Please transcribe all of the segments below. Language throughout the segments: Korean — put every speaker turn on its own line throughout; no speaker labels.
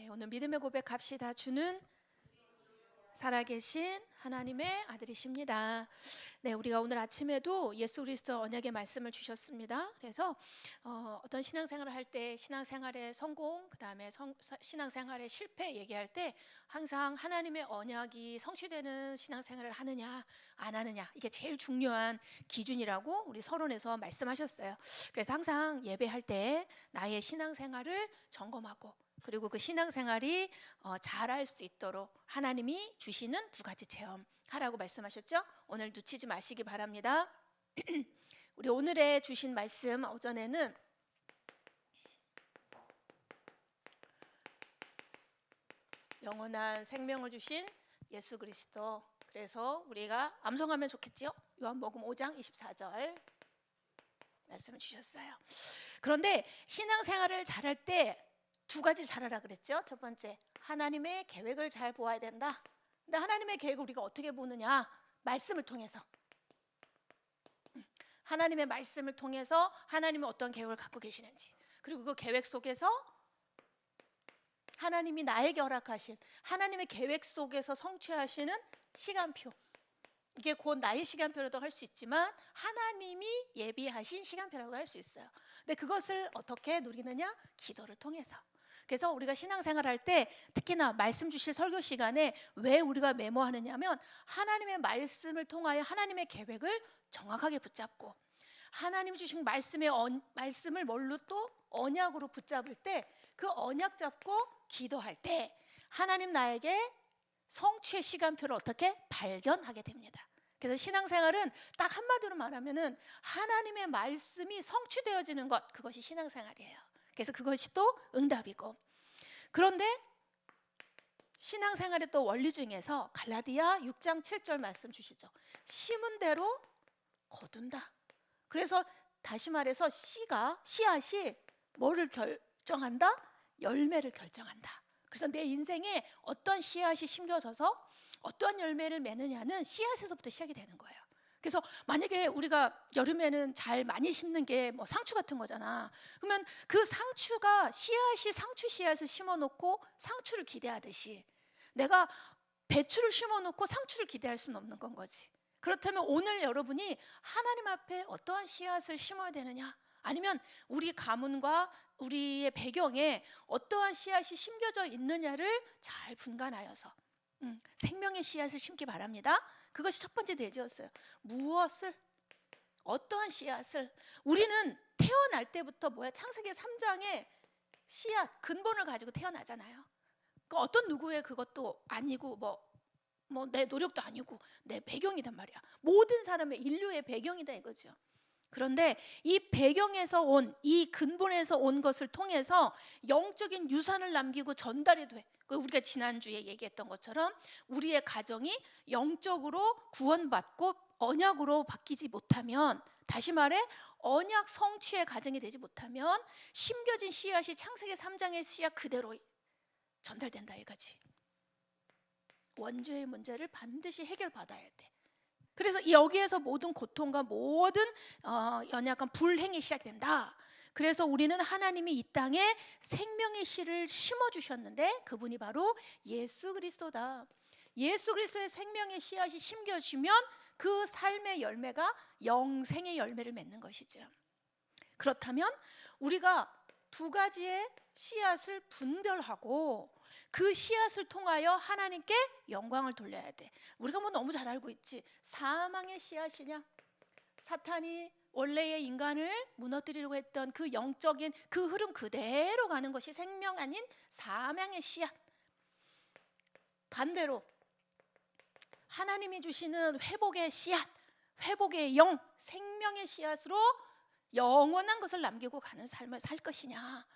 네, 오늘 믿음의 고백합시다. 주는 살아계신 하나님의 아들이십니다. 네, 우리가 오늘 아침에도 예수 그리스도 언약의 말씀을 주셨습니다. 그래서 어떤 신앙생활을 할 때 신앙생활의 성공, 그 다음에 신앙생활의 실패 얘기할 때 항상 하나님의 언약이 성취되는 신앙생활을 하느냐 안 하느냐, 이게 제일 중요한 기준이라고 우리 서론에서 말씀하셨어요. 그래서 항상 예배할 때 나의 신앙생활을 점검하고, 그리고 그 신앙생활이 잘할 수 있도록 하나님이 주시는 두 가지 체험 하라고 말씀하셨죠. 오늘 놓치지 마시기 바랍니다. 우리 오늘의 주신 말씀, 오전에는 영원한 생명을 주신 예수 그리스도, 그래서 우리가 암송하면 좋겠죠. 요한복음 5장 24절 말씀을 주셨어요. 그런데 신앙생활을 잘할 때 두 가지를 잘하라 그랬죠. 첫 번째, 하나님의 계획을 잘 보아야 된다. 근데 하나님의 계획을 우리가 어떻게 보느냐? 말씀을 통해서. 하나님의 말씀을 통해서 하나님이 어떤 계획을 갖고 계시는지, 그리고 그 계획 속에서 하나님이 나에게 허락하신 하나님의 계획 속에서 성취하시는 시간표, 이게 곧 나의 시간표라도 할 수 있지만 하나님이 예비하신 시간표라고 할 수 있어요. 근데 그것을 어떻게 누리느냐? 기도를 통해서. 그래서 우리가 신앙생활 할 때, 특히나 말씀 주실 설교 시간에 왜 우리가 메모하느냐면, 하나님의 말씀을 통하여 하나님의 계획을 정확하게 붙잡고, 하나님 주신 말씀을 뭘로 또 언약으로 붙잡을 때, 그 언약 잡고 기도할 때 하나님 나에게 성취의 시간표를 어떻게 발견하게 됩니다. 그래서 신앙생활은 딱 한마디로 말하면은 하나님의 말씀이 성취되어지는 것, 그것이 신앙생활이에요. 그래서 그것이 또 응답이고, 그런데 신앙생활의 또 원리 중에서 갈라디아 6장 7절 말씀 주시죠. 심은 대로 거둔다. 그래서 다시 말해서 씨앗이 뭐를 결정한다? 열매를 결정한다. 그래서 내 인생에 어떤 씨앗이 심겨져서 어떤 열매를 맺느냐는 씨앗에서부터 시작이 되는 거예요. 그래서 만약에 우리가 여름에는 잘 많이 심는 게 뭐 상추 같은 거잖아. 그러면 그 상추가 상추 씨앗을 심어놓고 상추를 기대하듯이, 내가 배추를 심어놓고 상추를 기대할 수는 없는 건 거지. 그렇다면 오늘 여러분이 하나님 앞에 어떠한 씨앗을 심어야 되느냐, 아니면 우리 가문과 우리의 배경에 어떠한 씨앗이 심겨져 있느냐를 잘 분간하여서 생명의 씨앗을 심기 바랍니다. 그것이 첫 번째 대지였어요. 무엇을, 어떠한 씨앗을. 우리는 태어날 때부터 창세기 3장에 씨앗, 근본을 가지고 태어나잖아요. 그러니까 어떤 누구의 그것도 아니고 뭐 내 노력도 아니고 내 배경이단 말이야. 모든 사람의 인류의 배경이다 이거죠. 그런데 이 배경에서 온, 이 근본에서 온 것을 통해서 영적인 유산을 남기고 전달이 돼. 우리가 지난주에 얘기했던 것처럼 우리의 가정이 영적으로 구원받고 언약으로 바뀌지 못하면, 다시 말해 언약 성취의 가정이 되지 못하면 심겨진 씨앗이 창세기 3장의 씨앗 그대로 전달된다 이거지. 원죄의 문제를 반드시 해결받아야 돼. 그래서 여기에서 모든 고통과 모든 연약한 불행이 시작된다. 그래서 우리는 하나님이 이 땅에 생명의 씨를 심어주셨는데 그분이 바로 예수 그리스도다. 예수 그리스도의 생명의 씨앗이 심겨지면 그 삶의 열매가 영생의 열매를 맺는 것이죠. 그렇다면 우리가 두 가지의 씨앗을 분별하고 그 씨앗을 통하여 하나님께 영광을 돌려야 돼. 우리가 너무 잘 알고 있지. 사망의 씨앗이냐, 사탄이 원래의 인간을 무너뜨리려고 했던 그 영적인 그 흐름 그대로 가는 것이 생명 아닌 사망의 씨앗. 반대로 하나님이 주시는 회복의 씨앗, 회복의 영, 생명의 씨앗으로 영원한 것을 남기고 가는 삶을 살 것이냐.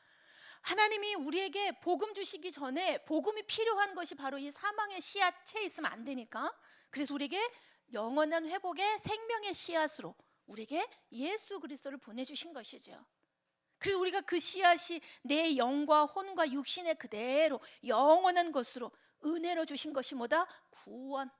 하나님이 우리에게 복음 주시기 전에 복음이 필요한 것이 바로 이 사망의 씨앗에 있으면 안 되니까, 그래서 우리에게 영원한 회복의 생명의 씨앗으로 우리에게 예수 그리스도를 보내주신 것이죠. 그래서 우리가 그 씨앗이 내 영과 혼과 육신의 그대로 영원한 것으로 은혜로 주신 것이 뭐다? 구원.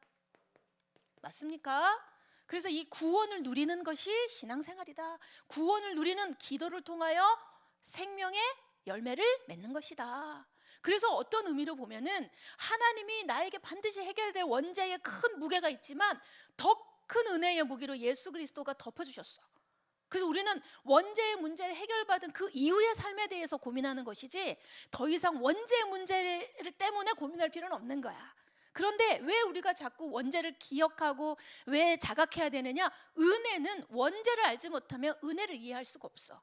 맞습니까? 그래서 이 구원을 누리는 것이 신앙생활이다. 구원을 누리는 기도를 통하여 생명의 열매를 맺는 것이다. 그래서 어떤 의미로 보면은 하나님이 나에게 반드시 해결해야 될 원죄의 큰 무게가 있지만 더 큰 은혜의 무기로 예수 그리스도가 덮어주셨어. 그래서 우리는 원죄의 문제를 해결받은 그 이후의 삶에 대해서 고민하는 것이지 더 이상 원죄의 문제를 때문에 고민할 필요는 없는 거야. 그런데 왜 우리가 자꾸 원죄를 기억하고 왜 자각해야 되느냐? 은혜는 원죄를 알지 못하면 은혜를 이해할 수가 없어.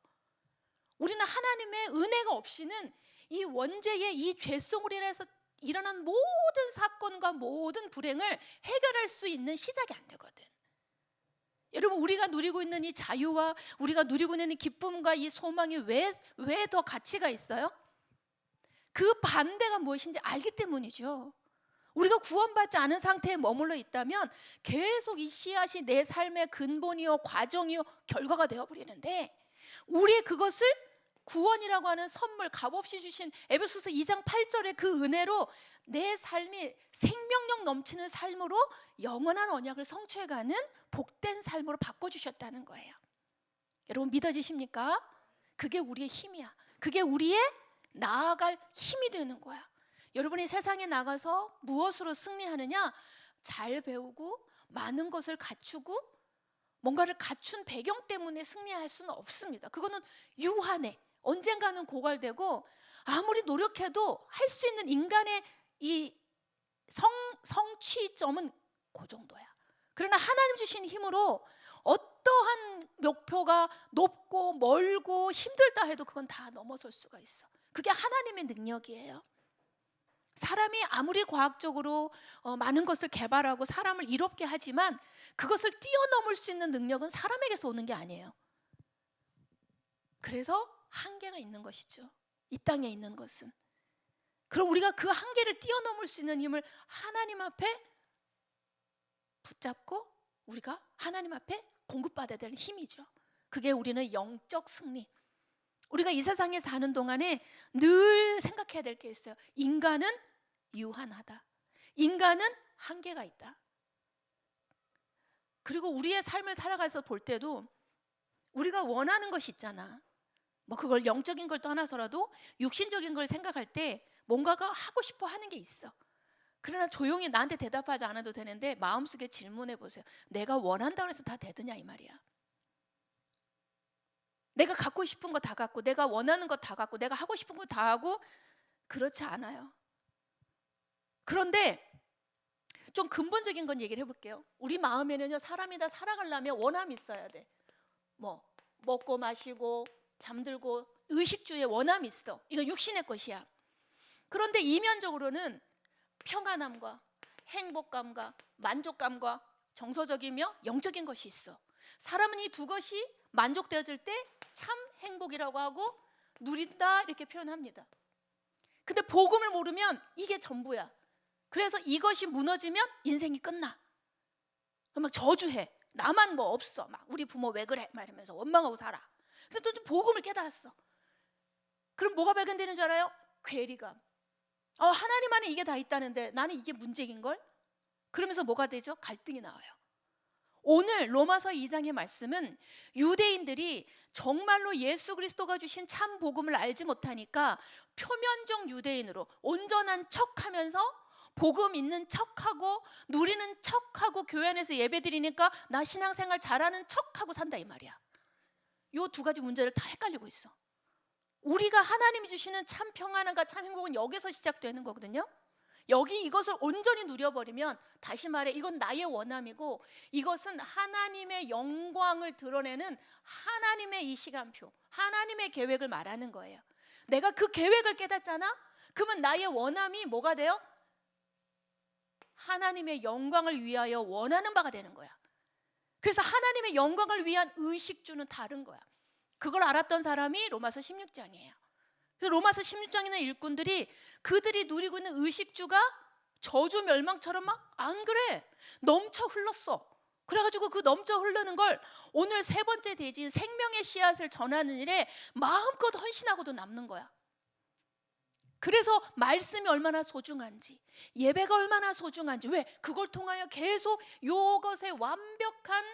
우리는 하나님의 은혜가 없이는 이 원죄의 이 죄성으로 인해서 일어난 모든 사건과 모든 불행을 해결할 수 있는 시작이 안 되거든. 여러분, 우리가 누리고 있는 이 자유와 우리가 누리고 있는 이 기쁨과 이 소망이 왜 더 가치가 있어요? 그 반대가 무엇인지 알기 때문이죠. 우리가 구원받지 않은 상태에 머물러 있다면 계속 이 씨앗이 내 삶의 근본이요 과정이요 결과가 되어버리는데, 우리 그것을 구원이라고 하는 선물 값없이 주신 에베소서 2장 8절의 그 은혜로 내 삶이 생명력 넘치는 삶으로 영원한 언약을 성취해가는 복된 삶으로 바꿔주셨다는 거예요. 여러분, 믿어지십니까? 그게 우리의 힘이야. 그게 우리의 나아갈 힘이 되는 거야. 여러분이 세상에 나가서 무엇으로 승리하느냐? 잘 배우고 많은 것을 갖추고 뭔가를 갖춘 배경 때문에 승리할 수는 없습니다. 그거는 유한해. 언젠가는 고갈되고 아무리 노력해도 할 수 있는 인간의 이 성취점은 그 정도야. 그러나 하나님 주신 힘으로 어떠한 목표가 높고 멀고 힘들다 해도 그건 다 넘어설 수가 있어. 그게 하나님의 능력이에요. 사람이 아무리 과학적으로 많은 것을 개발하고 사람을 이롭게 하지만 그것을 뛰어넘을 수 있는 능력은 사람에게서 오는 게 아니에요. 그래서 한계가 있는 것이죠. 이 땅에 있는 것은. 그럼 우리가 그 한계를 뛰어넘을 수 있는 힘을 하나님 앞에 붙잡고 우리가 하나님 앞에 공급받아야 될 힘이죠. 그게 우리는 영적 승리. 우리가 이 세상에 사는 동안에 늘 생각해야 될 게 있어요. 인간은 유한하다. 인간은 한계가 있다. 그리고 우리의 삶을 살아가서 볼 때도 우리가 원하는 것이 있잖아. 뭐 그걸 영적인 걸 떠나서라도 육신적인 걸 생각할 때 뭔가가 하고 싶어 하는 게 있어. 그러나 조용히 나한테 대답하지 않아도 되는데 마음속에 질문해 보세요. 내가 원한다고 해서 다 되느냐 이 말이야. 내가 갖고 싶은 거 다 갖고 내가 원하는 거 다 갖고 내가 하고 싶은 거 다 하고 그렇지 않아요. 그런데 좀 근본적인 건 얘기를 해볼게요. 우리 마음에는요, 사람이 다 살아가려면 원함이 있어야 돼. 뭐 먹고 마시고 잠들고 의식주의 원함이 있어. 이거 육신의 것이야. 그런데 이면적으로는 평안함과 행복감과 만족감과 정서적이며 영적인 것이 있어. 사람은 이 두 것이 만족되어질 때 참 행복이라고 하고 누린다 이렇게 표현합니다. 근데 복음을 모르면 이게 전부야. 그래서 이것이 무너지면 인생이 끝나. 막 저주해. 나만 뭐 없어. 막 우리 부모 왜 그래? 막 이러면서 원망하고 살아. 근데 또 좀 복음을 깨달았어. 그럼 뭐가 발견되는 줄 알아요? 괴리감. 하나님 안에 이게 다 있다는데 나는 이게 문제인 걸? 그러면서 뭐가 되죠? 갈등이 나와요. 오늘 로마서 2장의 말씀은 유대인들이 정말로 예수 그리스도가 주신 참 복음을 알지 못하니까 표면적 유대인으로 온전한 척하면서 복음 있는 척하고 누리는 척하고 교회 안에서 예배드리니까 나 신앙생활 잘하는 척하고 산다 이 말이야. 이 두 가지 문제를 다 헷갈리고 있어. 우리가 하나님이 주시는 참 평안함과 참 행복은 여기서 시작되는 거거든요. 여기 이것을 온전히 누려버리면 다시 말해 이건 나의 원함이고 이것은 하나님의 영광을 드러내는 하나님의 이 시간표, 하나님의 계획을 말하는 거예요. 내가 그 계획을 깨닫잖아? 그러면 나의 원함이 뭐가 돼요? 하나님의 영광을 위하여 원하는 바가 되는 거야. 그래서 하나님의 영광을 위한 의식주는 다른 거야. 그걸 알았던 사람이 로마서 16장이에요. 그래서 로마서 16장에는 일꾼들이 그들이 누리고 있는 의식주가 저주 멸망처럼 막 안 그래. 넘쳐 흘렀어. 그래가지고 그 넘쳐 흐르는 걸 오늘 세 번째 대지인 생명의 씨앗을 전하는 일에 마음껏 헌신하고도 남는 거야. 그래서 말씀이 얼마나 소중한지, 예배가 얼마나 소중한지, 왜? 그걸 통하여 계속 이것의 완벽한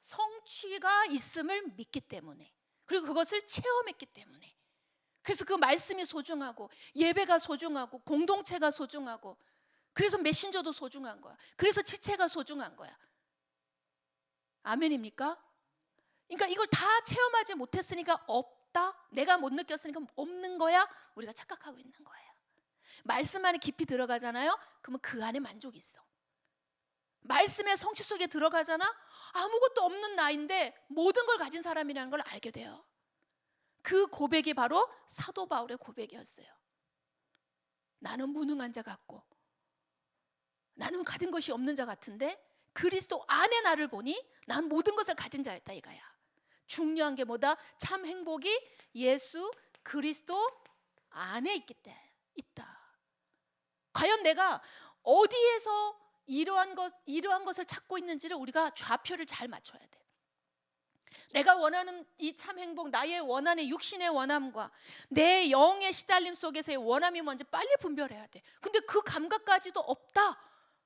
성취가 있음을 믿기 때문에, 그리고 그것을 체험했기 때문에. 그래서 그 말씀이 소중하고, 예배가 소중하고, 공동체가 소중하고, 그래서 메신저도 소중한 거야. 그래서 지체가 소중한 거야. 아멘입니까? 그러니까 이걸 다 체험하지 못했으니까 없다, 내가 못 느꼈으니까 없는 거야, 우리가 착각하고 있는 거예요. 말씀 안에 깊이 들어가잖아요. 그러면 그 안에 만족이 있어. 말씀의 성취 속에 들어가잖아. 아무것도 없는 나인데 모든 걸 가진 사람이라는 걸 알게 돼요. 그 고백이 바로 사도 바울의 고백이었어요. 나는 무능한 자 같고, 나는 가진 것이 없는 자 같은데 그리스도 안에 나를 보니 난 모든 것을 가진 자였다 이거야. 중요한 게 뭐다? 참 행복이 예수 그리스도 안에 있다. 과연 내가 어디에서 이러한 것을 찾고 있는지를 우리가 좌표를 잘 맞춰야 돼. 내가 원하는 이 참 행복, 나의 원하는 육신의 원함과 내 영의 시달림 속에서의 원함이 뭔지 빨리 분별해야 돼. 근데 그 감각까지도 없다,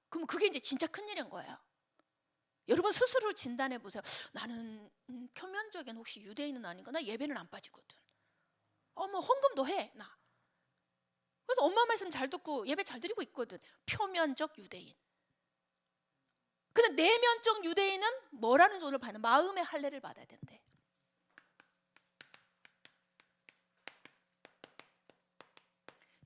그럼 그게 이제 진짜 큰일인 거예요. 여러분 스스로를 진단해 보세요. 나는 표면적인 혹시 유대인은 아닌가? 나 예배는 안 빠지거든. 뭐 헌금도 해 나. 그래서 엄마 말씀 잘 듣고 예배 잘 드리고 있거든. 표면적 유대인. 근데 내면적 유대인은 뭐라는 존을 받는, 마음의 할례를 받아야 된대.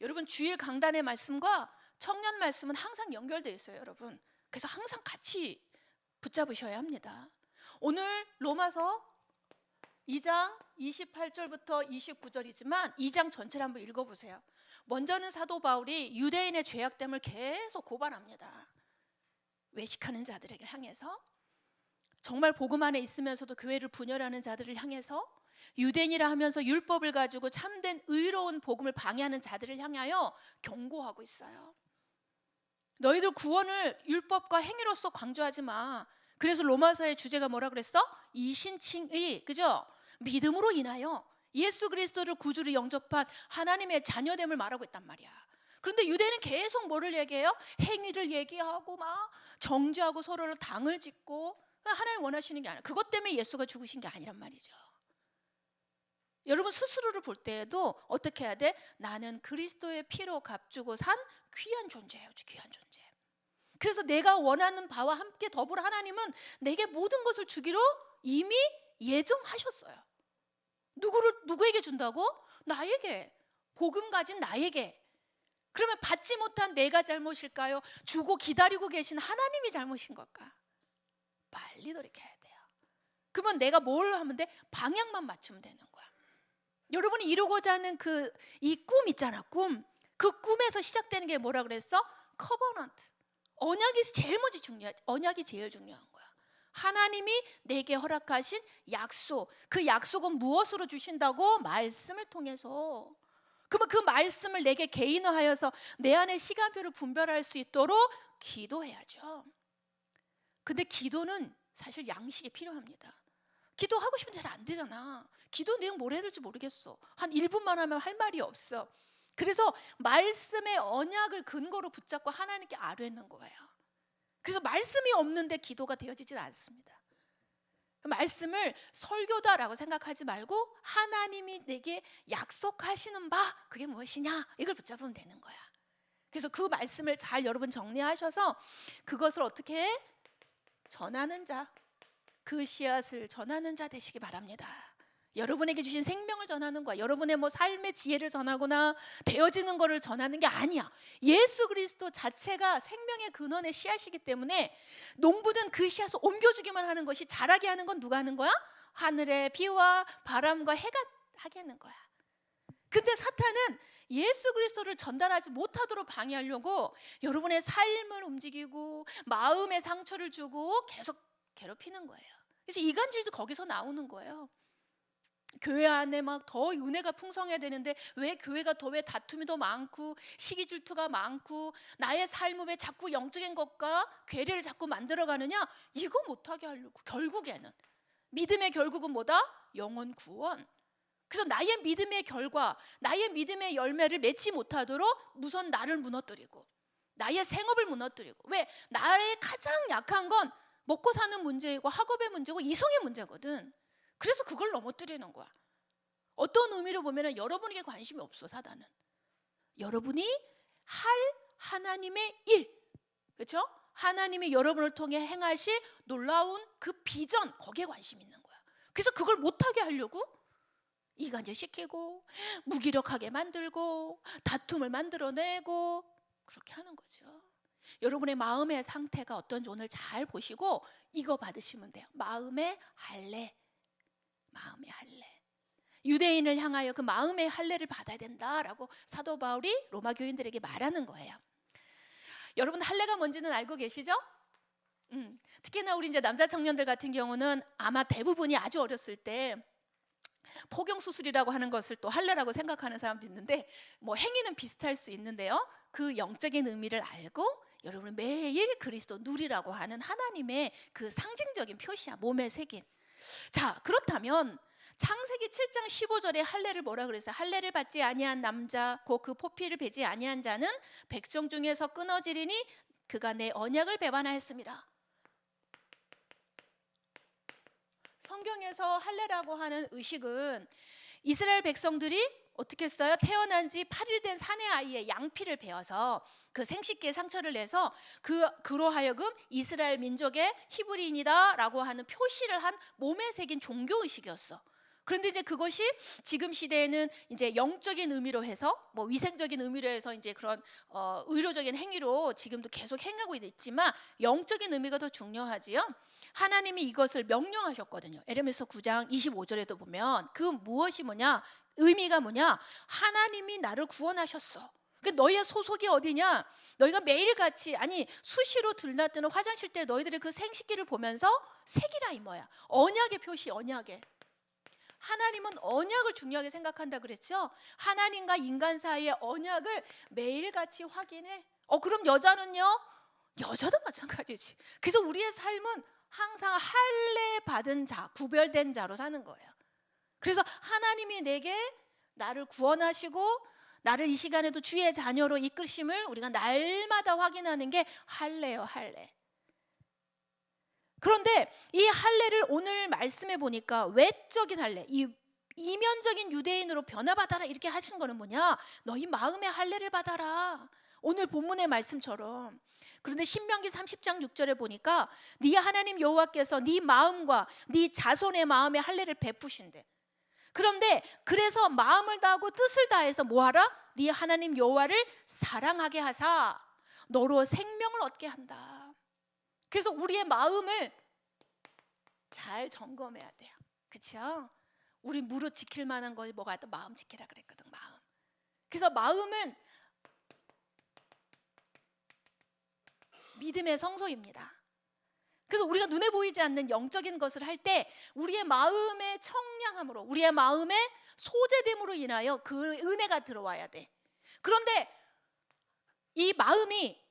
여러분 주일 강단의 말씀과 청년 말씀은 항상 연결되어 있어요, 여러분. 그래서 항상 같이 붙잡으셔야 합니다. 오늘 로마서 2장 28절부터 29절이지만 2장 전체를 한번 읽어보세요. 먼저는 사도 바울이 유대인의 죄악됨을 계속 고발합니다. 외식하는 자들에게 향해서, 정말 복음 안에 있으면서도 교회를 분열하는 자들을 향해서, 유대인이라 하면서 율법을 가지고 참된 의로운 복음을 방해하는 자들을 향하여 경고하고 있어요. 너희들 구원을 율법과 행위로서 강조하지 마. 그래서 로마서의 주제가 뭐라 그랬어? 이신칭의, 그죠? 믿음으로 인하여 예수 그리스도를 구주로 영접한 하나님의 자녀됨을 말하고 있단 말이야. 그런데 유대인은 계속 뭐를 얘기해요? 행위를 얘기하고 막 정죄하고 서로를 당을 짓고, 하나님 원하시는 게 아니라, 그것 때문에 예수가 죽으신 게 아니란 말이죠. 여러분 스스로를 볼 때에도 어떻게 해야 돼? 나는 그리스도의 피로 값주고 산 귀한 존재예요. 귀한 존재. 그래서 내가 원하는 바와 함께 더불어 하나님은 내게 모든 것을 주기로 이미 예정하셨어요. 누구에게 준다고? 나에게. 복음 가진 나에게. 그러면 받지 못한 내가 잘못일까요? 주고 기다리고 계신 하나님이 잘못인 걸까? 빨리 돌이켜야 돼요. 그러면 내가 뭘 하면 돼? 방향만 맞추면 되는 거야. 여러분이 이루고자 하는 이 꿈 있잖아, 꿈. 그 꿈에서 시작되는 게 뭐라 그랬어? 커버넌트. 언약이 제일 중요한 거야. 하나님이 내게 허락하신 약속. 그 약속은 무엇으로 주신다고? 말씀을 통해서. 그러면 그 말씀을 내게 개인화하여서 내 안에 시간표를 분별할 수 있도록 기도해야죠. 근데 기도는 사실 양식이 필요합니다. 기도하고 싶은데 잘 안 되잖아. 기도 내용 뭘 해야 될지 모르겠어. 한 1분만 하면 할 말이 없어. 그래서 말씀의 언약을 근거로 붙잡고 하나님께 아뢰는 거예요. 그래서 말씀이 없는데 기도가 되어지진 않습니다. 말씀을 설교다라고 생각하지 말고 하나님이 내게 약속하시는 바, 그게 무엇이냐, 이걸 붙잡으면 되는 거야. 그래서 그 말씀을 잘 여러분 정리하셔서 그것을 어떻게 해? 전하는 자, 그 씨앗을 전하는 자 되시기 바랍니다. 여러분에게 주신 생명을 전하는 거야. 여러분의 삶의 지혜를 전하거나 되어지는 거를 전하는 게 아니야. 예수 그리스도 자체가 생명의 근원의 씨앗이기 때문에 농부는 그 씨앗을 옮겨주기만 하는 것이, 자라게 하는 건 누가 하는 거야? 하늘의 비와 바람과 해가 하게 하는 거야. 근데 사탄은 예수 그리스도를 전달하지 못하도록 방해하려고 여러분의 삶을 움직이고 마음의 상처를 주고 계속 괴롭히는 거예요. 그래서 이간질도 거기서 나오는 거예요. 교회 안에 막 더 은혜가 풍성해야 되는데 왜 교회가 왜 다툼이 더 많고 시기 질투가 많고 나의 삶을 왜 자꾸 영적인 것과 괴리를 자꾸 만들어가느냐? 이거 못하게 하려고. 결국에는 믿음의 결국은 뭐다? 영혼 구원. 그래서 나의 믿음의 결과, 나의 믿음의 열매를 맺지 못하도록 우선 나를 무너뜨리고 나의 생업을 무너뜨리고. 왜? 나의 가장 약한 건 먹고 사는 문제이고 학업의 문제고 이성의 문제거든. 그래서 그걸 넘어뜨리는 거야. 어떤 의미로 보면 여러분에게 관심이 없어. 사단은 여러분이 할 하나님의 일, 그렇죠? 하나님이 여러분을 통해 행하실 놀라운 그 비전, 거기에 관심이 있는 거야. 그래서 그걸 못하게 하려고 이간질시키고 무기력하게 만들고 다툼을 만들어내고 그렇게 하는 거죠. 여러분의 마음의 상태가 어떤지 오늘 잘 보시고 이거 받으시면 돼요. 마음의 할례. 마음의 할례. 유대인을 향하여 그 마음의 할례를 받아야 된다라고 사도 바울이 로마 교인들에게 말하는 거예요. 여러분 할례가 뭔지는 알고 계시죠? 특히나 우리 이제 남자 청년들 같은 경우는 아마 대부분이 아주 어렸을 때 포경 수술이라고 하는 것을 또 할례라고 생각하는 사람도 있는데 뭐 행위는 비슷할 수 있는데요. 그 영적인 의미를 알고 여러분 매일 그리스도 누리라고 하는 하나님의 그 상징적인 표시야. 몸에 새긴. 자, 그렇다면 창세기 7장 15절에 할례를 뭐라 그랬어요? 할례를 받지 아니한 남자 곧 그 포피를 베지 아니한 자는 백성 중에서 끊어지리니 그가 내 언약을 배반하였습니다. 성경에서 할례라고 하는 의식은 이스라엘 백성들이 어떻게 했어요? 태어난 지 8일 된 사내 아이의 양피를 베어서 그 생식기에 상처를 내서 그로 하여금 이스라엘 민족의 히브리인이다 라고 하는 표시를 한 몸에 새긴 종교 의식이었어. 그런데 이제 그것이 지금 시대에는 이제 영적인 의미로 해서 뭐 위생적인 의미로 해서 이제 그런 의료적인 행위로 지금도 계속 행하고 있지만 영적인 의미가 더 중요하지요. 하나님이 이것을 명령하셨거든요. 에레미야서 9장 25절에도 보면 그 무엇이 뭐냐? 의미가 뭐냐? 하나님이 나를 구원하셨어. 너희의 소속이 어디냐? 너희가 매일같이 아니 수시로 들락드는 화장실 때 너희들의 그 생식기를 보면서 색이라 이 뭐야? 언약의 표시, 언약의. 하나님은 언약을 중요하게 생각한다 그랬죠? 하나님과 인간 사이의 언약을 매일같이 확인해. 그럼 여자는요? 여자도 마찬가지지. 그래서 우리의 삶은 항상 할례 받은 자, 구별된 자로 사는 거예요. 그래서 하나님이 내게 나를 구원하시고 나를 이 시간에도 주의 자녀로 이끄심을 우리가 날마다 확인하는 게 할례예요, 할례. 그런데 이 할례를 오늘 말씀해 보니까 외적인 할례, 이 이면적인 유대인으로 변화받아라 이렇게 하신 거는 뭐냐? 너희 마음의 할례를 받아라. 오늘 본문의 말씀처럼. 그런데 신명기 30장 6절에 보니까 네 하나님 여호와께서 네 마음과 네 자손의 마음의 할례를 베푸신대. 그런데 그래서 마음을 다하고 뜻을 다해서 뭐하라? 네 하나님 여호와를 사랑하게 하사 너로 생명을 얻게 한다. 그래서 우리의 마음을 잘 점검해야 돼요. 그렇죠? 우리 무릇 지킬 만한 것이 뭐가 있다? 마음 지키라 그랬거든. 마음. 그래서 마음은 믿음의 성소입니다. 그래서 우리가 눈에 보이지 않는 영적인 것을 할 때 우리의 마음의 청량함으로 우리의 마음의 소재됨으로 인하여 그 은혜가 들어와야 돼. 그런데 이 마음이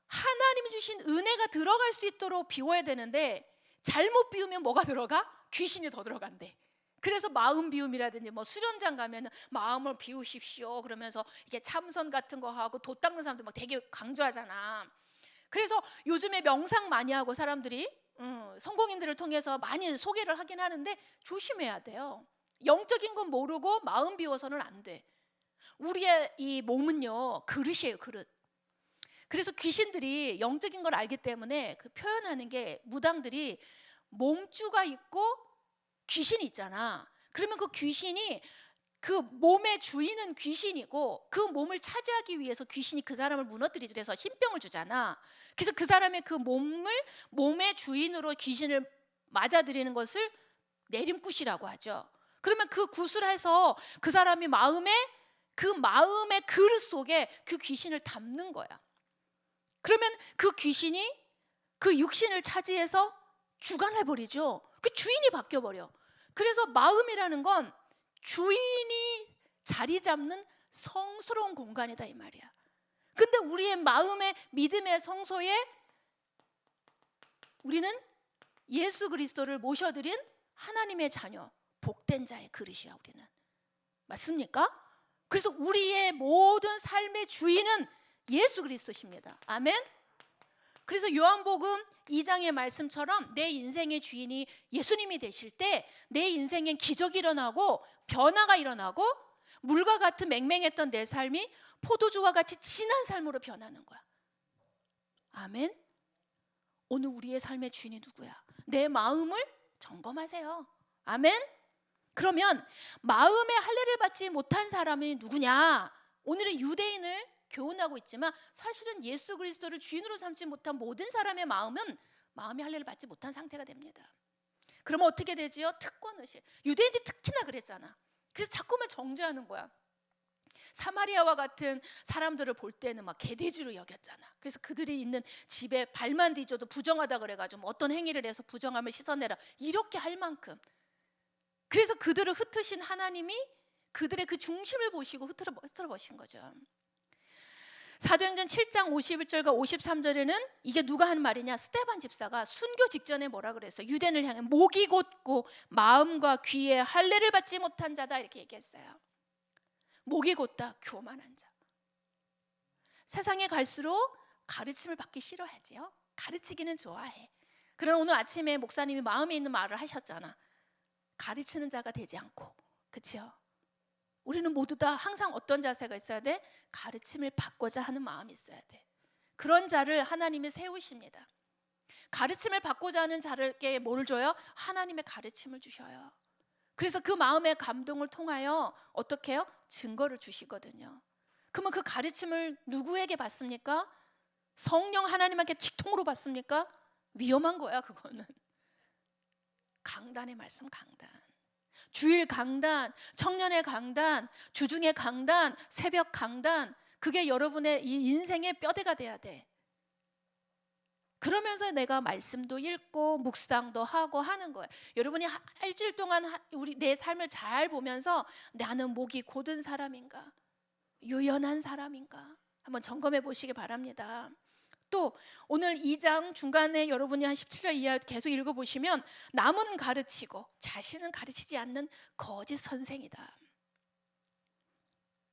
하나님이 주신 은혜가 들어갈 수 있도록 비워야 되는데 잘못 비우면 뭐가 들어가? 귀신이 더 들어간대. 그래서 마음 비움이라든지 뭐 수련장 가면은 마음을 비우십시오 그러면서 이렇게 참선 같은 거 하고 돛 닦는 사람들 막 되게 강조하잖아. 그래서 요즘에 명상 많이 하고 사람들이 성공인들을 통해서 많이 소개를 하긴 하는데 조심해야 돼요. 영적인 건 모르고 마음 비워서는 안 돼. 우리의 이 몸은요 그릇이에요, 그릇. 그래서 귀신들이 영적인 걸 알기 때문에 그 표현하는 게 무당들이 몸주가 있고 귀신이 있잖아. 그러면 그 귀신이 그 몸의 주인은 귀신이고 그 몸을 차지하기 위해서 귀신이 그 사람을 무너뜨리지 그래서 신병을 주잖아. 그래서 그 사람의 그 몸의 주인으로 귀신을 맞아들이는 것을 내림굿이라고 하죠. 그러면 그 굿을 해서 그 사람이 그 마음의 그릇 속에 그 귀신을 담는 거야. 그러면 그 귀신이 그 육신을 차지해서 주관해버리죠. 그 주인이 바뀌어버려. 그래서 마음이라는 건 주인이 자리 잡는 성스러운 공간이다 이 말이야. 근데 우리의 마음의 믿음의 성소에 우리는 예수 그리스도를 모셔드린 하나님의 자녀, 복된 자의 그릇이야 우리는. 맞습니까? 그래서 우리의 모든 삶의 주인은 예수 그리스도십니다. 아멘. 그래서 요한복음 2장의 말씀처럼 내 인생의 주인이 예수님이 되실 때 내 인생엔 기적이 일어나고 변화가 일어나고 물과 같은 맹맹했던 내 삶이 포도주와 같이 진한 삶으로 변하는 거야. 아멘. 오늘 우리의 삶의 주인이 누구야? 내 마음을 점검하세요. 아멘. 그러면 마음의 할례를 받지 못한 사람이 누구냐? 오늘은 유대인을 교훈하고 있지만 사실은 예수 그리스도를 주인으로 삼지 못한 모든 사람의 마음은 마음의 할례를 받지 못한 상태가 됩니다. 그러면 어떻게 되지요? 특권의식. 유대인들이 특히나 그랬잖아. 그래서 자꾸만 정죄하는 거야. 사마리아와 같은 사람들을 볼 때는 막 개돼지로 여겼잖아. 그래서 그들이 있는 집에 발만 뒤져도 부정하다 그래가지고 뭐 어떤 행위를 해서 부정함을 씻어내라 이렇게 할 만큼. 그래서 그들을 흩으신 하나님이 그들의 그 중심을 보시고 흩어러 보신 거죠. 사도행전 7장 51절과 53절에는 이게 누가 한 말이냐? 스데반 집사가 순교 직전에 뭐라 그랬어요? 유대인을 향해 목이 곧고 마음과 귀에 할례를 받지 못한 자다 이렇게 얘기했어요. 목이 곧다, 교만한 자. 세상에 갈수록 가르침을 받기 싫어하지요. 가르치기는 좋아해. 그러나 오늘 아침에 목사님이 마음에 있는 말을 하셨잖아. 가르치는 자가 되지 않고, 그렇죠? 우리는 모두 다 항상 어떤 자세가 있어야 돼? 가르침을 받고자 하는 마음이 있어야 돼. 그런 자를 하나님이 세우십니다. 가르침을 받고자 하는 자에게 뭘 줘요? 하나님의 가르침을 주셔요. 그래서 그 마음의 감동을 통하여 어떻게 해요? 증거를 주시거든요. 그러면 그 가르침을 누구에게 받습니까? 성령 하나님께 직통으로 받습니까? 위험한 거야 그거는. 강단의 말씀, 강단. 주일 강단, 청년의 강단, 주중의 강단, 새벽 강단, 그게 여러분의 이 인생의 뼈대가 돼야 돼. 그러면서 내가 말씀도 읽고 묵상도 하고 하는 거예요. 여러분이 일주일 동안 내 삶을 잘 보면서 나는 목이 곧은 사람인가? 유연한 사람인가? 한번 점검해 보시기 바랍니다. 또 오늘 2장 중간에 여러분이 한 17절 이하 계속 읽어보시면 남은 가르치고 자신은 가르치지 않는 거짓 선생이다.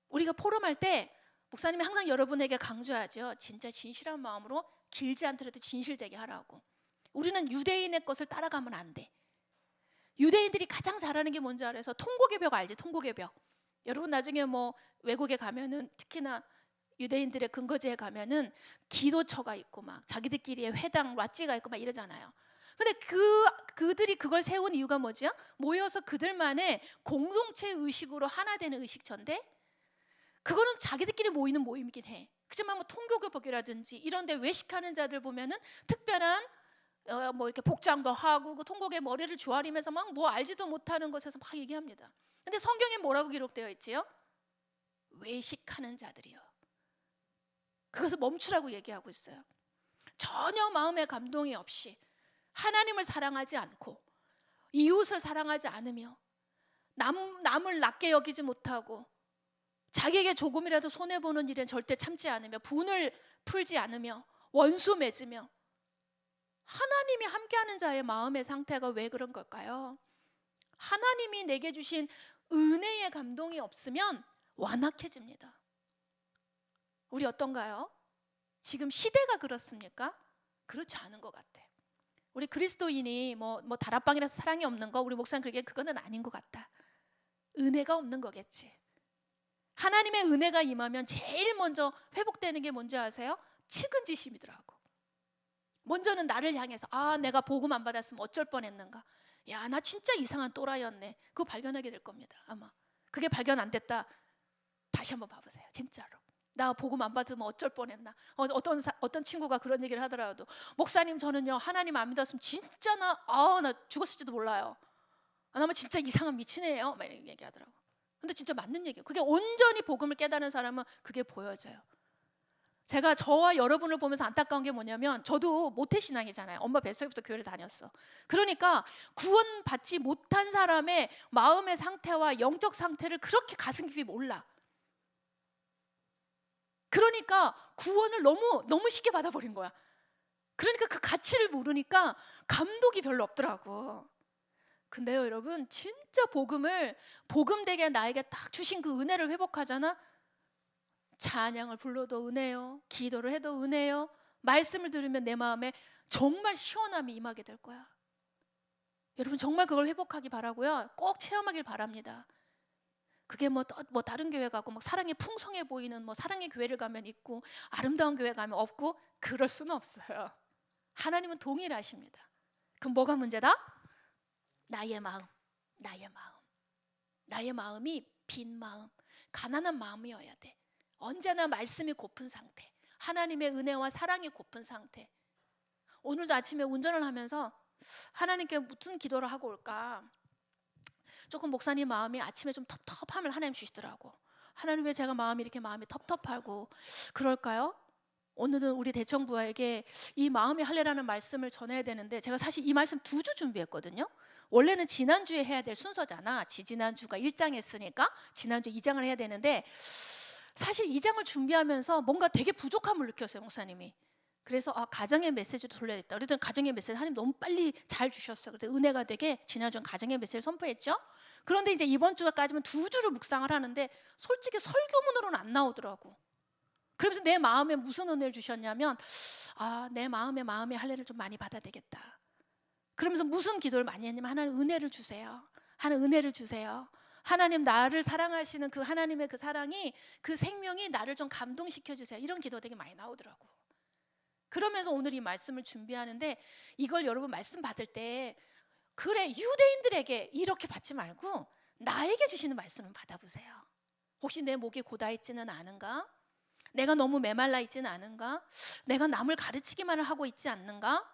우리가 포럼할 때 목사님이 항상 여러분에게 강조하죠. 진짜 진실한 마음으로 길지 않더라도 진실되게 하라고. 우리는 유대인의 것을 따라가면 안 돼. 유대인들이 가장 잘하는 게 뭔지 알아서 통곡의 벽 알지? 통곡의 벽. 여러분 나중에 뭐 외국에 가면은 특히나 유대인들의 근거지에 가면은 기도처가 있고 막 자기들끼리의 회당 왓지가 있고 막 이러잖아요. 근데 그들이 그걸 세운 이유가 뭐죠? 모여서 그들만의 공동체 의식으로 하나 되는 의식처인데 그거는 자기들끼리 모이는 모임이긴 해. 그렇지만 뭐 통곡의벽이라든지 이런데 외식하는 자들 보면은 특별한 뭐 이렇게 복장도 하고 그 통곡의 머리를 조아리면서 막 뭐 알지도 못하는 것에서 막 얘기합니다. 근데 성경에 뭐라고 기록되어 있지요? 외식하는 자들이요. 그것을 멈추라고 얘기하고 있어요. 전혀 마음의 감동이 없이 하나님을 사랑하지 않고 이웃을 사랑하지 않으며 남을 낮게 여기지 못하고 자기에게 조금이라도 손해보는 일엔 절대 참지 않으며 분을 풀지 않으며 원수 맺으며 하나님이 함께하는 자의 마음의 상태가 왜 그런 걸까요? 하나님이 내게 주신 은혜의 감동이 없으면 완악해집니다. 우리 어떤가요? 지금 시대가 그렇습니까? 그렇지 않은 것 같아. 우리 그리스도인이 뭐 다락방이라서 사랑이 없는 거 우리 목사님 그러기엔 그거는 아닌 것 같다. 은혜가 없는 거겠지. 하나님의 은혜가 임하면 제일 먼저 회복되는 게 뭔지 아세요? 측은지심이더라고. 먼저는 나를 향해서 내가 복음 안 받았으면 어쩔 뻔했는가. 야, 나 진짜 이상한 또라이였네. 그거 발견하게 될 겁니다. 아마 그게 발견 안 됐다 다시 한번 봐보세요. 진짜로 나 복음 안 받으면 어쩔 뻔했나. 어떤 친구가 그런 얘기를 하더라도 목사님 저는요 하나님 안 믿었으면 진짜 나 죽었을지도 몰라요. 나 진짜 이상한 미친애예요 막 이렇게 얘기하더라고. 근데 진짜 맞는 얘기예요. 그게 온전히 복음을 깨달은 사람은 그게 보여져요. 제가 저와 여러분을 보면서 안타까운 게 뭐냐면 저도 모태신앙이잖아요. 엄마 뱃속부터 교회를 다녔어. 그러니까 구원받지 못한 사람의 마음의 상태와 영적 상태를 그렇게 가슴 깊이 몰라. 그러니까 구원을 너무 쉽게 받아버린 거야. 그러니까 그 가치를 모르니까 감독이 별로 없더라고. 근데요 여러분 진짜 복음되게 나에게 딱 주신 그 은혜를 회복하잖아. 찬양을 불러도 은혜요, 기도를 해도 은혜요, 말씀을 들으면 내 마음에 정말 시원함이 임하게 될 거야. 여러분 정말 그걸 회복하기 바라고요. 꼭 체험하길 바랍니다. 그게 뭐 다른 교회 가고 막 사랑이 풍성해 보이는 뭐 사랑의 교회를 가면 있고 아름다운 교회 가면 없고 그럴 수는 없어요. 하나님은 동일하십니다. 그럼 뭐가 문제다? 나의 마음, 나의 마음이 빈 마음, 가난한 마음이어야 돼. 언제나 말씀이 고픈 상태, 하나님의 은혜와 사랑이 고픈 상태. 오늘도 아침에 운전을 하면서 하나님께 무슨 기도를 하고 올까? 조금 목사님 마음이 아침에 좀 텁텁함을 하나님 주시더라고. 하나님 왜 제가 마음이 이렇게 마음이 텁텁하고 그럴까요? 오늘은 우리 대청부에게 이 마음의 할례라는 말씀을 전해야 되는데 제가 사실 이 말씀 2주 준비했거든요. 원래는 지난주에 해야 될 순서잖아. 지난주가 1장 했으니까 지난주 2장을 해야 되는데 사실 2장을 준비하면서 뭔가 되게 부족함을 느꼈어요, 목사님이. 그래서 가정의 메시지 돌려야겠다. 그랬더니 가정의 메시지 하나님 너무 빨리 잘 주셨어요. 그래서 은혜가 되게 지난주는 가정의 메시지를 선포했죠. 그런데 이제 이번 주까지는 2주를 묵상을 하는데 솔직히 설교문으로는 안 나오더라고. 그러면서 내 마음에 무슨 은혜를 주셨냐면 내 마음의 할례를 좀 많이 받아야 되겠다. 그러면서 무슨 기도를 많이 했냐면 하나님 은혜를 주세요. 하나님 은혜를 주세요. 하나님 나를 사랑하시는 그 하나님의 그 사랑이 그 생명이 나를 좀 감동시켜 주세요. 이런 기도 되게 많이 나오더라고. 그러면서 오늘 이 말씀을 준비하는데 이걸 여러분 말씀 받을 때 그래 유대인들에게 이렇게 받지 말고 나에게 주시는 말씀을 받아보세요. 혹시 내 목이 고다 있지는 않은가? 내가 너무 메말라 있지는 않은가? 내가 남을 가르치기만을 하고 있지 않는가?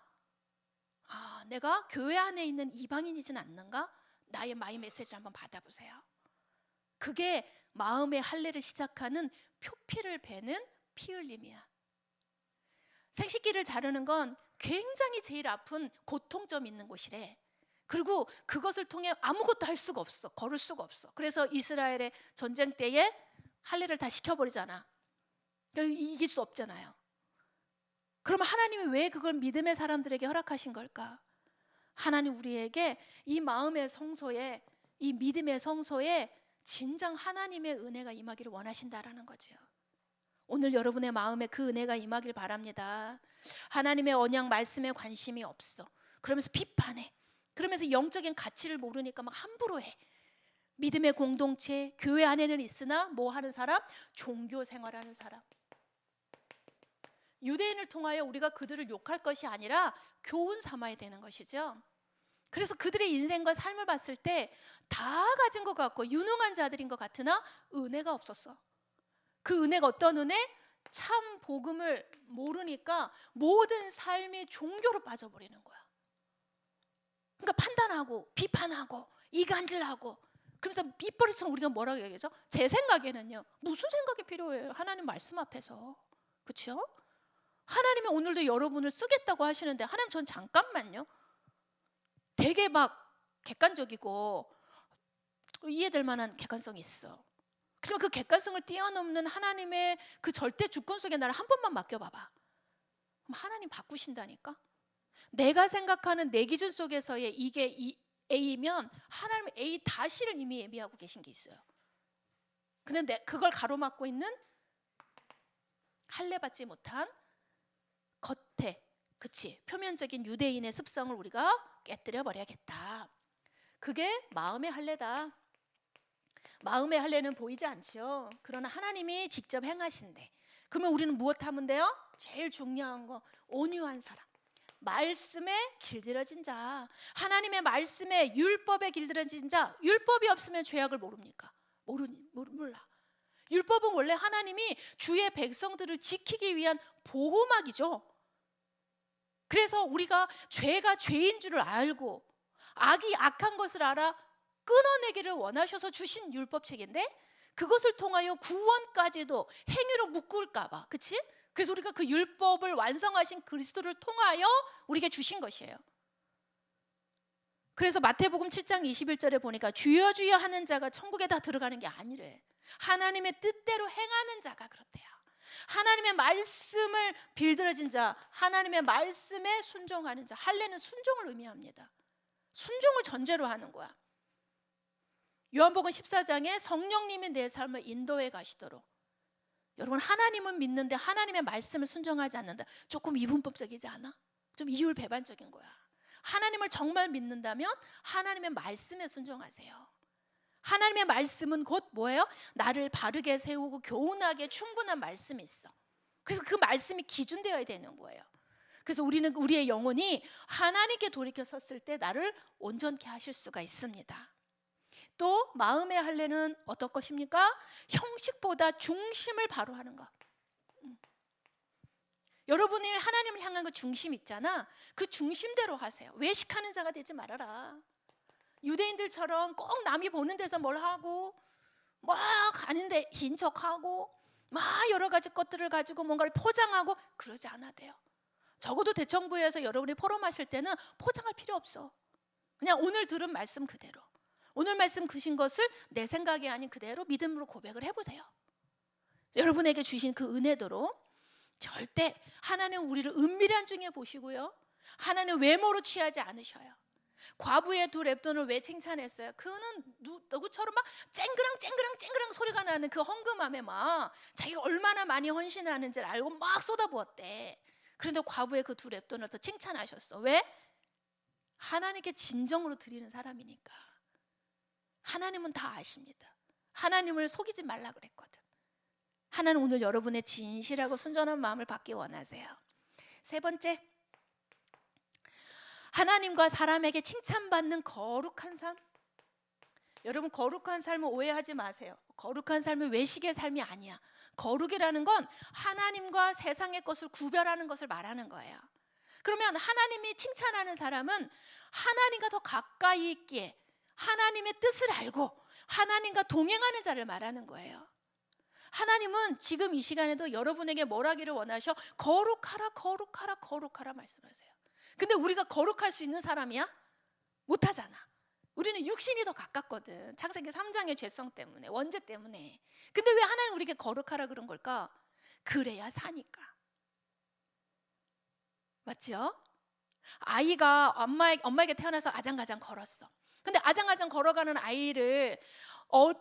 내가 교회 안에 있는 이방인이진 않는가? 나의 마이 메시지를 한번 받아보세요. 그게 마음의 할례를 시작하는 표피를 베는 피 흘림이야. 생식기를 자르는 건 굉장히 제일 아픈 고통점 있는 곳이래. 그리고 그것을 통해 아무것도 할 수가 없어. 걸을 수가 없어. 그래서 이스라엘의 전쟁 때에 할례를 다 시켜버리잖아. 이길 수 없잖아요. 그러면 하나님이 왜 그걸 믿음의 사람들에게 허락하신 걸까? 하나님 우리에게 이 마음의 성소에, 이 믿음의 성소에 진정 하나님의 은혜가 임하기를 원하신다라는 거죠. 오늘 여러분의 마음에 그 은혜가 임하길 바랍니다. 하나님의 언약 말씀에 관심이 없어. 그러면서 비판해. 그러면서 영적인 가치를 모르니까 막 함부로 해. 믿음의 공동체, 교회 안에는 있으나 뭐 하는 사람? 종교 생활하는 사람. 유대인을 통하여 우리가 그들을 욕할 것이 아니라 교훈 삼아야 되는 것이죠. 그래서 그들의 인생과 삶을 봤을 때 다 가진 것 같고 유능한 자들인 것 같으나 은혜가 없었어. 그 은혜가 어떤 은혜? 참 복음을 모르니까 모든 삶이 종교로 빠져버리는 거야. 그러니까 판단하고 비판하고 이간질하고 그러면서 입버릇처럼 우리가 뭐라고 얘기하죠? 제 생각에는요. 무슨 생각이 필요해요? 하나님 말씀 앞에서. 그렇죠? 하나님이 오늘도 여러분을 쓰겠다고 하시는데 하나님 전 잠깐만요. 되게 막 객관적이고 이해될 만한 객관성이 있어. 그렇지만 그 객관성을 뛰어넘는 하나님의 그 절대 주권 속에 나를 한 번만 맡겨봐봐. 그럼 하나님 바꾸신다니까. 내가 생각하는 내 기준 속에서의 이게 A면 하나님은 A 다시를 이미 예비하고 계신 게 있어요. 근데 그걸 가로막고 있는 할례받지 못한 겉에 그치 표면적인 유대인의 습성을 우리가 깨뜨려 버려야겠다. 그게 마음의 할례다. 마음의 할례는 보이지 않죠. 그러나 하나님이 직접 행하신대. 그러면 우리는 무엇하면 돼요? 제일 중요한 거 온유한 사람. 말씀에 길들여진 자. 하나님의 말씀에 율법에 길들여진 자. 율법이 없으면 죄악을 모릅니까? 몰라. 율법은 원래 하나님이 주의 백성들을 지키기 위한 보호막이죠. 그래서 우리가 죄가 죄인 줄을 알고 악이 악한 것을 알아 끊어내기를 원하셔서 주신 율법책인데 그것을 통하여 구원까지도 행위로 묶을까 봐. 그치? 그래서 우리가 그 율법을 완성하신 그리스도를 통하여 우리에게 주신 것이에요. 그래서 마태복음 7장 21절에 보니까 주여 주여 하는 자가 천국에 다 들어가는 게 아니래. 하나님의 뜻대로 행하는 자가 그렇대요. 하나님의 말씀을 빌들어진 자, 하나님의 말씀에 순종하는 자. 할례는 순종을 의미합니다. 순종을 전제로 하는 거야. 요한복음 14장에 성령님이 내 삶을 인도해 가시도록 여러분, 하나님은 믿는데 하나님의 말씀을 순종하지 않는다. 조금 이분법적이지 않아? 좀 이율배반적인 거야. 하나님을 정말 믿는다면 하나님의 말씀에 순종하세요. 하나님의 말씀은 곧 뭐예요? 나를 바르게 세우고 교훈하게 충분한 말씀이 있어. 그래서 그 말씀이 기준되어야 되는 거예요. 그래서 우리는 우리의 영혼이 하나님께 돌이켜 섰을 때 나를 온전케 하실 수가 있습니다. 또 마음의 할례는 어떤 것입니까? 형식보다 중심을 바로 하는 것. 여러분이 하나님을 향한 그 중심 있잖아. 그 중심대로 하세요. 외식하는 자가 되지 말아라. 유대인들처럼 꼭 남이 보는 데서 뭘 하고 막 가는데 인척하고 막 여러 가지 것들을 가지고 뭔가를 포장하고 그러지 않아도 돼요. 적어도 대청부에서 여러분이 포럼하실 때는 포장할 필요 없어. 그냥 오늘 들은 말씀 그대로, 오늘 말씀 주신 것을 내 생각이 아닌 그대로 믿음으로 고백을 해보세요. 여러분에게 주신 그 은혜대로 절대 하나님 우리를 은밀한 중에 보시고요, 하나님 외모로 취하지 않으셔요. 과부의 두 랩돈을 왜 칭찬했어요? 그는 누구처럼 막 쨍그랑 소리가 나는 그 헌금함에 막 자기가 얼마나 많이 헌신하는지를 알고 막 쏟아부었대. 그런데 과부의 그 두 랩돈을 더 칭찬하셨어. 왜? 하나님께 진정으로 드리는 사람이니까. 하나님은 다 아십니다. 하나님을 속이지 말라 그랬거든. 하나님 오늘 여러분의 진실하고 순전한 마음을 받기 원하세요. 세 번째, 하나님과 사람에게 칭찬받는 거룩한 삶. 여러분, 거룩한 삶을 오해하지 마세요. 거룩한 삶은 외식의 삶이 아니야. 거룩이라는 건 하나님과 세상의 것을 구별하는 것을 말하는 거예요. 그러면 하나님이 칭찬하는 사람은 하나님과 더 가까이 있기에 하나님의 뜻을 알고 하나님과 동행하는 자를 말하는 거예요. 하나님은 지금 이 시간에도 여러분에게 뭘 하기를 원하셔? 거룩하라, 거룩하라, 거룩하라 말씀하세요. 근데 우리가 거룩할 수 있는 사람이야? 못하잖아. 우리는 육신이 더 가깝거든. 창세기 3장의 죄성 때문에, 원죄 때문에. 근데 왜 하나님 우리에게 거룩하라 그런 걸까? 그래야 사니까. 맞죠? 아이가 엄마에게 태어나서 아장아장 걸었어. 근데 아장아장 걸어가는 아이를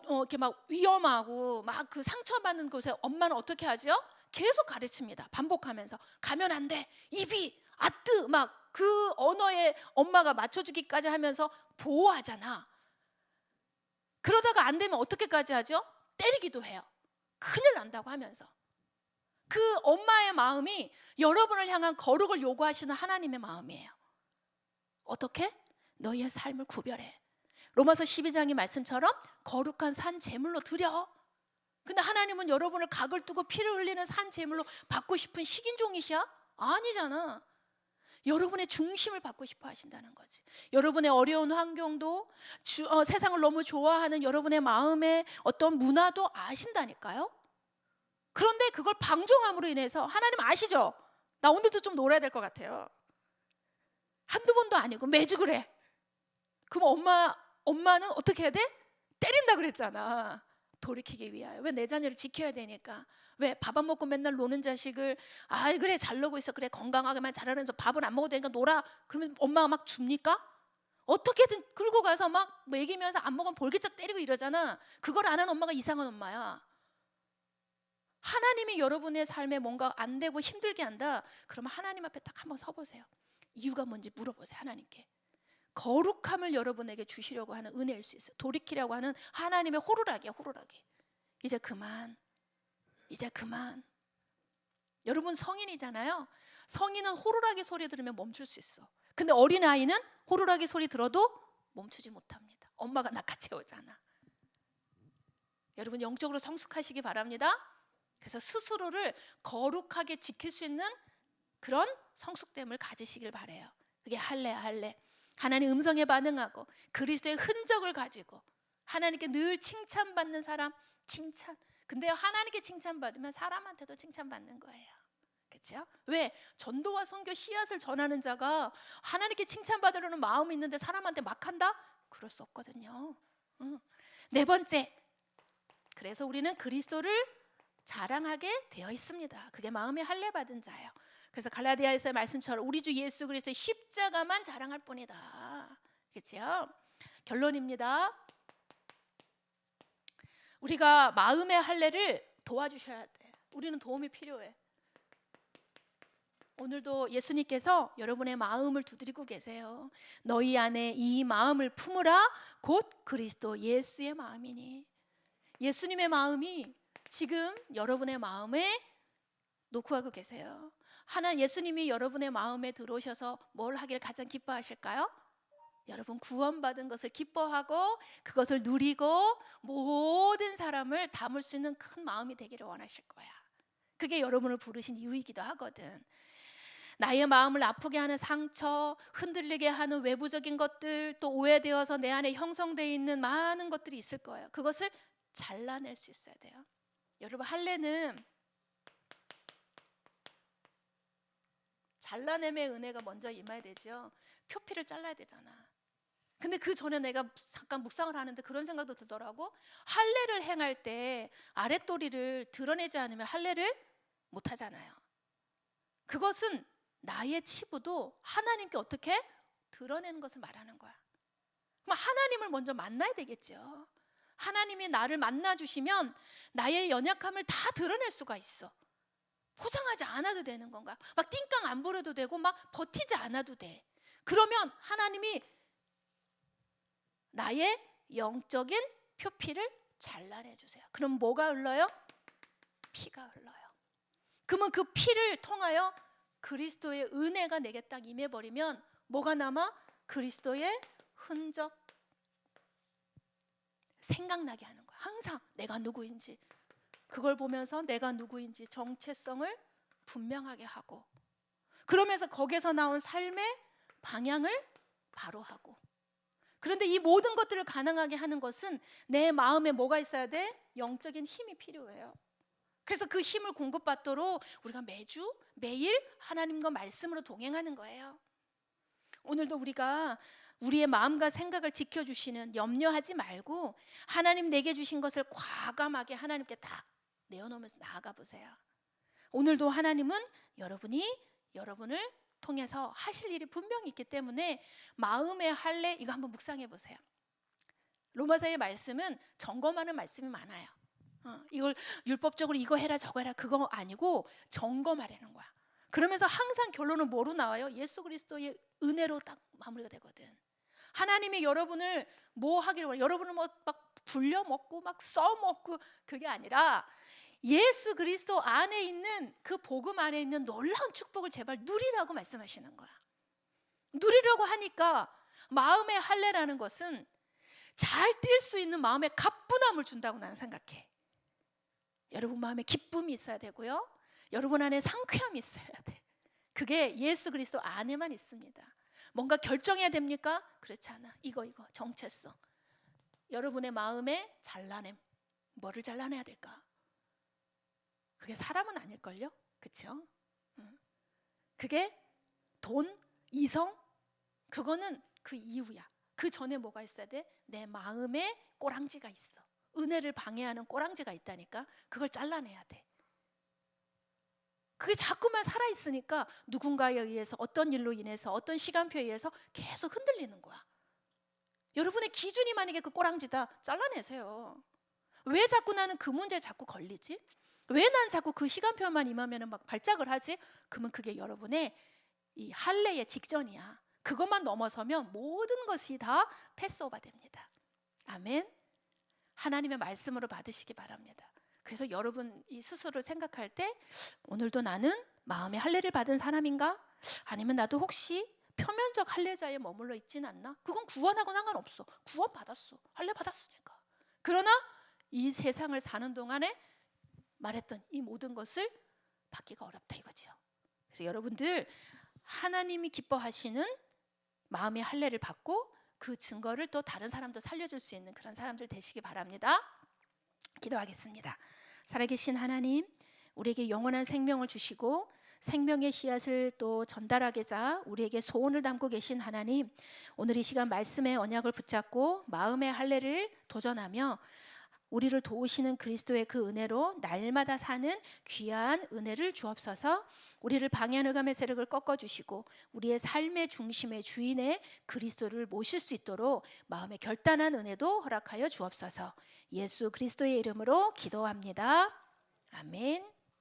이렇게 막 위험하고 막 그 상처받는 곳에 엄마는 어떻게 하죠? 계속 가르칩니다. 반복하면서 가면 안 돼. 입이 아뜨 막 그 언어에 엄마가 맞춰주기까지 하면서 보호하잖아. 그러다가 안 되면 어떻게까지 하죠? 때리기도 해요. 큰일 난다고 하면서. 그 엄마의 마음이 여러분을 향한 거룩을 요구하시는 하나님의 마음이에요. 어떻게? 너희의 삶을 구별해. 로마서 12장의 말씀처럼 거룩한 산 제물로 드려. 근데 하나님은 여러분을 각을 두고 피를 흘리는 산 제물로 받고 싶은 식인종이시야? 아니잖아. 여러분의 중심을 받고 싶어 하신다는 거지. 여러분의 어려운 환경도 세상을 너무 좋아하는 여러분의 마음의 어떤 문화도 아신다니까요. 그런데 그걸 방종함으로 인해서 하나님 아시죠? 나 오늘도 좀 놀아야 될 것 같아요. 한두 번도 아니고 매주 그래. 그럼 엄마는 어떻게 해야 돼? 때린다 그랬잖아. 돌이키기 위하여. 왜? 내 자녀를 지켜야 되니까. 왜? 밥 안 먹고 맨날 노는 자식을 그래 잘 놀고 있어. 그래 건강하게만 자라면서 밥은 안 먹어도 되니까 놀아. 그러면 엄마가 막 줍니까? 어떻게든 끌고 가서 막 먹이면서 안 먹으면 볼기짝 때리고 이러잖아. 그걸 안 하는 엄마가 이상한 엄마야. 하나님이 여러분의 삶에 뭔가 안 되고 힘들게 한다. 그러면 하나님 앞에 딱 한번 서보세요. 이유가 뭔지 물어보세요. 하나님께. 거룩함을 여러분에게 주시려고 하는 은혜일 수 있어요. 돌이키려고 하는 하나님의 호루라기야, 호루라기. 이제 그만. 여러분 성인이잖아요. 성인은 호루라기 소리 들으면 멈출 수 있어. 근데 어린아이는 호루라기 소리 들어도 멈추지 못합니다. 엄마가 낚아채우잖아. 여러분 영적으로 성숙하시기 바랍니다. 그래서 스스로를 거룩하게 지킬 수 있는 그런 성숙됨을 가지시길 바라요. 그게 할례. 하나님 음성에 반응하고 그리스도의 흔적을 가지고 하나님께 늘 칭찬받는 사람. 칭찬. 근데 하나님께 칭찬받으면 사람한테도 칭찬받는 거예요. 그렇죠? 왜? 전도와 선교 씨앗을 전하는 자가 하나님께 칭찬받으려는 마음이 있는데 사람한테 막 한다? 그럴 수 없거든요. 네 번째, 그래서 우리는 그리스도를 자랑하게 되어 있습니다. 그게 마음의 할례 받은 자예요. 그래서 갈라디아에서의 말씀처럼 우리 주 예수 그리스도의 십자가만 자랑할 뿐이다. 그렇죠? 결론입니다. 우리가 마음의 할례를 도와주셔야 돼. 우리는 도움이 필요해. 오늘도 예수님께서 여러분의 마음을 두드리고 계세요. 너희 안에 이 마음을 품으라 곧 그리스도 예수의 마음이니. 예수님의 마음이 지금 여러분의 마음에 놓고 가고 계세요. 예수님이 여러분의 마음에 들어오셔서 뭘 하길 가장 기뻐하실까요? 여러분 구원받은 것을 기뻐하고 그것을 누리고 모든 사람을 담을 수 있는 큰 마음이 되기를 원하실 거야. 그게 여러분을 부르신 이유이기도 하거든. 나의 마음을 아프게 하는 상처, 흔들리게 하는 외부적인 것들, 또 오해되어서 내 안에 형성되어 있는 많은 것들이 있을 거예요. 그것을 잘라낼 수 있어야 돼요. 여러분, 할례는 잘라냄의 은혜가 먼저 임해야 되죠. 표피를 잘라야 되잖아. 근데 그 전에 내가 잠깐 묵상을 하는데 그런 생각도 들더라고. 할례를 행할 때 아랫도리를 드러내지 않으면 할례를 못 하잖아요. 그것은 나의 치부도 하나님께 어떻게 드러내는 것을 말하는 거야. 그럼 하나님을 먼저 만나야 되겠죠. 하나님이 나를 만나주시면 나의 연약함을 다 드러낼 수가 있어. 포장하지 않아도 되는 건가? 막 띵깡 안 부려도 되고 막 버티지 않아도 돼. 그러면 하나님이 나의 영적인 표피를 잘라내 주세요. 그럼 뭐가 흘러요? 피가 흘러요. 그러면 그 피를 통하여 그리스도의 은혜가 내게 딱 임해버리면 뭐가 남아? 그리스도의 흔적 생각나게 하는 거야. 항상 내가 누구인지, 그걸 보면서 내가 누구인지 정체성을 분명하게 하고, 그러면서 거기에서 나온 삶의 방향을 바로 하고. 그런데 이 모든 것들을 가능하게 하는 것은 내 마음에 뭐가 있어야 돼? 영적인 힘이 필요해요. 그래서 그 힘을 공급받도록 우리가 매주 매일 하나님과 말씀으로 동행하는 거예요. 오늘도 우리가 우리의 마음과 생각을 지켜주시는, 염려하지 말고 하나님 내게 주신 것을 과감하게 하나님께 딱 내어놓으면서 나아가 보세요. 오늘도 하나님은 여러분을 통해서 하실 일이 분명히 있기 때문에 마음의 할례, 이거 한번 묵상해 보세요. 로마서의 말씀은 점검하는 말씀이 많아요. 이걸 율법적으로 이거 해라 저거 해라 그거 아니고 점검하라는 거야. 그러면서 항상 결론은 뭐로 나와요? 예수 그리스도의 은혜로 딱 마무리가 되거든. 하나님이 여러분을 뭐 하기를 원해요? 여러분을 막 굴려 먹고 막 써먹고 그게 아니라 예수 그리스도 안에 있는 그 복음 안에 있는 놀라운 축복을 제발 누리라고 말씀하시는 거야. 누리려고 하니까 마음의 할례라는 것은 잘 뛸 수 있는 마음의 가뿐함을 준다고 나는 생각해. 여러분 마음에 기쁨이 있어야 되고요. 여러분 안에 상쾌함이 있어야 돼. 그게 예수 그리스도 안에만 있습니다. 뭔가 결정해야 됩니까? 그렇지 않아. 이거 정체성. 여러분의 마음에 잘라냄. 뭐를 잘라내야 될까? 그게 사람은 아닐걸요? 그렇죠? 그게 돈, 이성, 그거는 그 이유야. 그 전에 뭐가 있어야 돼? 내 마음에 꼬랑지가 있어. 은혜를 방해하는 꼬랑지가 있다니까. 그걸 잘라내야 돼. 그게 자꾸만 살아있으니까 누군가에 의해서, 어떤 일로 인해서, 어떤 시간표에 의해서 계속 흔들리는 거야. 여러분의 기준이 만약에 그 꼬랑지다, 잘라내세요. 왜 자꾸 나는 그 문제에 자꾸 걸리지? 왜 난 자꾸 그 시간표만 임하면 막 발작을 하지? 그러면 그게 여러분의 이 할례의 직전이야. 그것만 넘어서면 모든 것이 다 패스오버 됩니다. 아멘. 하나님의 말씀으로 받으시기 바랍니다. 그래서 여러분 이 스스로를 생각할 때 오늘도 나는 마음의 할례를 받은 사람인가? 아니면 나도 혹시 표면적 할례자에 머물러 있진 않나? 그건 구원하고 상관없어. 구원 받았어. 할례 받았으니까. 그러나 이 세상을 사는 동안에 말했던 이 모든 것을 받기가 어렵다 이거죠. 그래서 여러분들 하나님이 기뻐하시는 마음의 할례를 받고 그 증거를 또 다른 사람도 살려줄 수 있는 그런 사람들 되시기 바랍니다. 기도하겠습니다. 살아계신 하나님, 우리에게 영원한 생명을 주시고 생명의 씨앗을 또 전달하고자 우리에게 소원을 담고 계신 하나님, 오늘 이 시간 말씀의 언약을 붙잡고 마음의 할례를 도전하며 우리를 도우시는 그리스도의 그 은혜로 날마다 사는 귀한 은혜를 주옵소서. 우리를 방해하는 흑암의 세력을 꺾어주시고 우리의 삶의 중심의 주인의 그리스도를 모실 수 있도록 마음의 결단한 은혜도 허락하여 주옵소서. 예수 그리스도의 이름으로 기도합니다. 아멘.